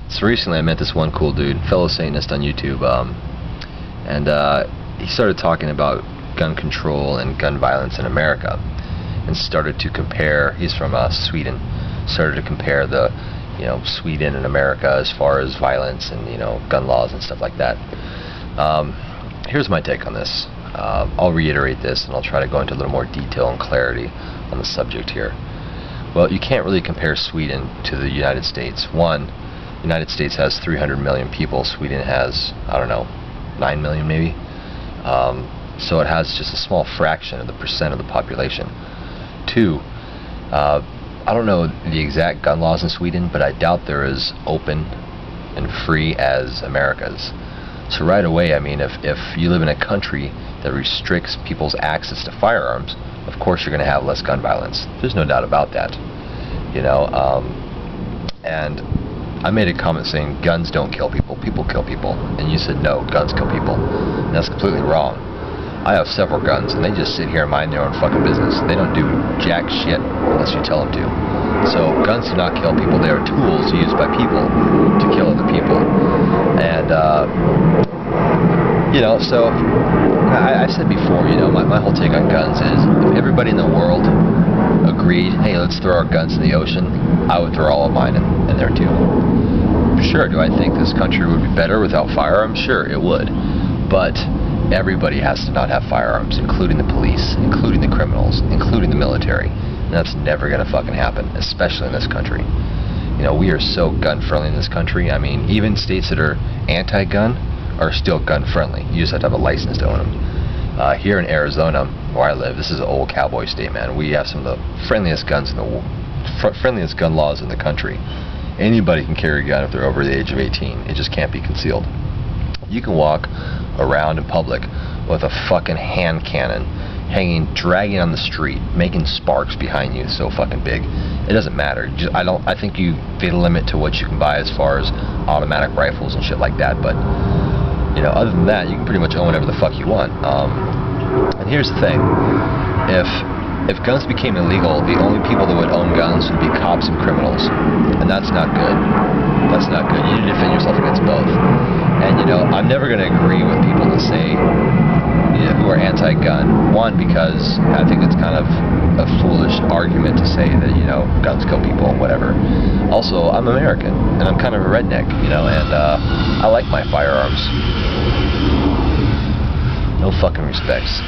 So recently I met this one cool dude, fellow Satanist on YouTube, and he started talking about gun control and gun violence in America, and started to compare. He's from Sweden. Started to compare the, Sweden and America as far as violence and gun laws and stuff like that. Here's my take on this. I'll reiterate this, and I'll try to go into a little more detail and clarity on the subject here. Well, you can't really compare Sweden to the United States. One, the United States has 300 million people. Sweden has, I don't know, 9 million maybe. So it has just a small fraction of the percent of the population. Two, I don't know the exact gun laws in Sweden, but I doubt they're as open and free as America's. So right away, I mean, if you live in a country that restricts people's access to firearms, of course you're going to have less gun violence. There's no doubt about that. And I made a comment saying guns don't kill people, people kill people. And you said no, guns kill people. And that's completely wrong. I have several guns, and they just sit here and mind their own fucking business. They don't do jack shit unless you tell them to. So guns do not kill people. They are tools used by people to kill other people. And so I said before, my whole take on guns is if everybody in the world agreed, hey, let's throw our guns in the ocean, I would throw all of mine in there too. Sure, do I think this country would be better without firearms? Sure, it would. But everybody has to not have firearms, including the police, including the criminals, including the military. And that's never going to fucking happen, especially in this country. We are so gun-friendly in this country. I mean, even states that are anti-gun are still gun-friendly. You just have to have a license to own them. Here in Arizona, where I live, this is an old cowboy state, man. We have some of the friendliest guns in the friendliest gun laws in the country. Anybody can carry a gun if they're over the age of 18. It just can't be concealed. You can walk around in public with a fucking hand cannon dragging on the street, making sparks behind you so fucking big. It doesn't matter. I think they limit to what you can buy as far as automatic rifles and shit like that, but other than that, you can pretty much own whatever the fuck you want. And here's the thing. If guns became illegal, the only people that would own guns would be cops and criminals. And that's not good. That's not good. You need to defend yourself against both. And I'm never going to agree with people that say who are anti-gun. One, because I think it's kind of a foolish argument to say that guns kill people and whatever. Also, I'm American and I'm kind of a redneck, and I like my firearms. No fucking respects.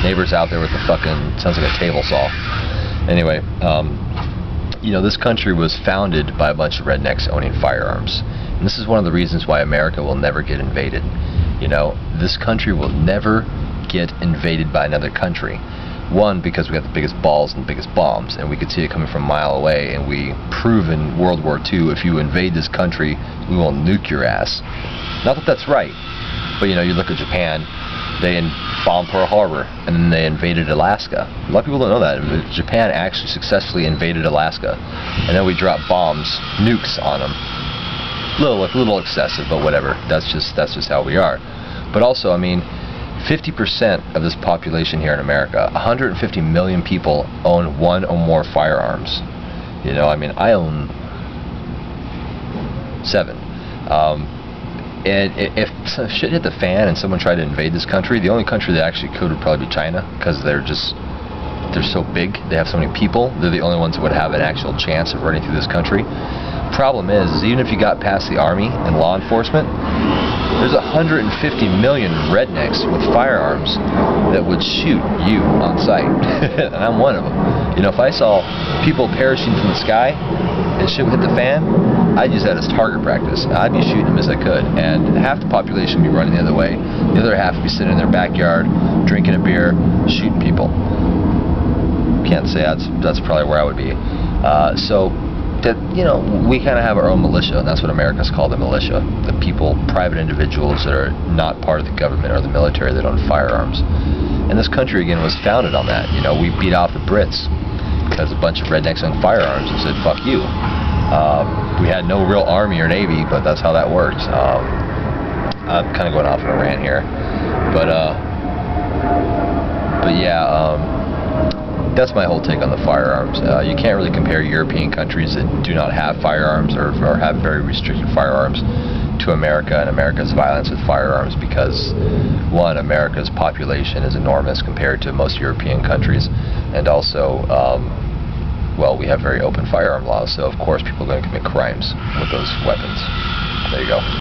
Neighbors out there with the fucking, sounds like a table saw. Anyway, this country was founded by a bunch of rednecks owning firearms. And this is one of the reasons why America will never get invaded. This country will never get invaded by another country. One, because we have the biggest balls and the biggest bombs, and we could see it coming from a mile away, and we prove in World War II, if you invade this country, we will nuke your ass. Not that that's right, but you look at Japan, they bombed Pearl Harbor, and then they invaded Alaska. A lot of people don't know that. Japan actually successfully invaded Alaska, and then we dropped bombs, nukes on them. A little excessive, but whatever. That's just how we are. But also, I mean, 50% of this population here in America, 150 million people own one or more firearms. I mean, I own 7. And if shit hit the fan and someone tried to invade this country, the only country that actually could would probably be China, because they're so big, they have so many people, they're the only ones that would have an actual chance of running through this country. Problem is even if you got past the army and law enforcement, there's 150 million rednecks with firearms that would shoot you on sight. And I'm one of them. If I saw people parachuting from the sky and shit would hit the fan, I'd use that as target practice. I'd be shooting them as I could, and half the population would be running the other way. The other half would be sitting in their backyard, drinking a beer, shooting people. Can't say that's probably where I would be. We kind of have our own militia, and that's what America's called, the militia. The people, private individuals that are not part of the government or the military that own firearms. And this country, again, was founded on that. We beat off the Brits because a bunch of rednecks owned firearms and said, fuck you. We had no real army or navy, but that's how that works. I'm kind of going off on a rant here. But yeah, That's my whole take on the firearms. You can't really compare European countries that do not have firearms or have very restricted firearms to America and America's violence with firearms, because one, America's population is enormous compared to most European countries, and also well, we have very open firearm laws, so of course people are going to commit crimes with those weapons. There you go.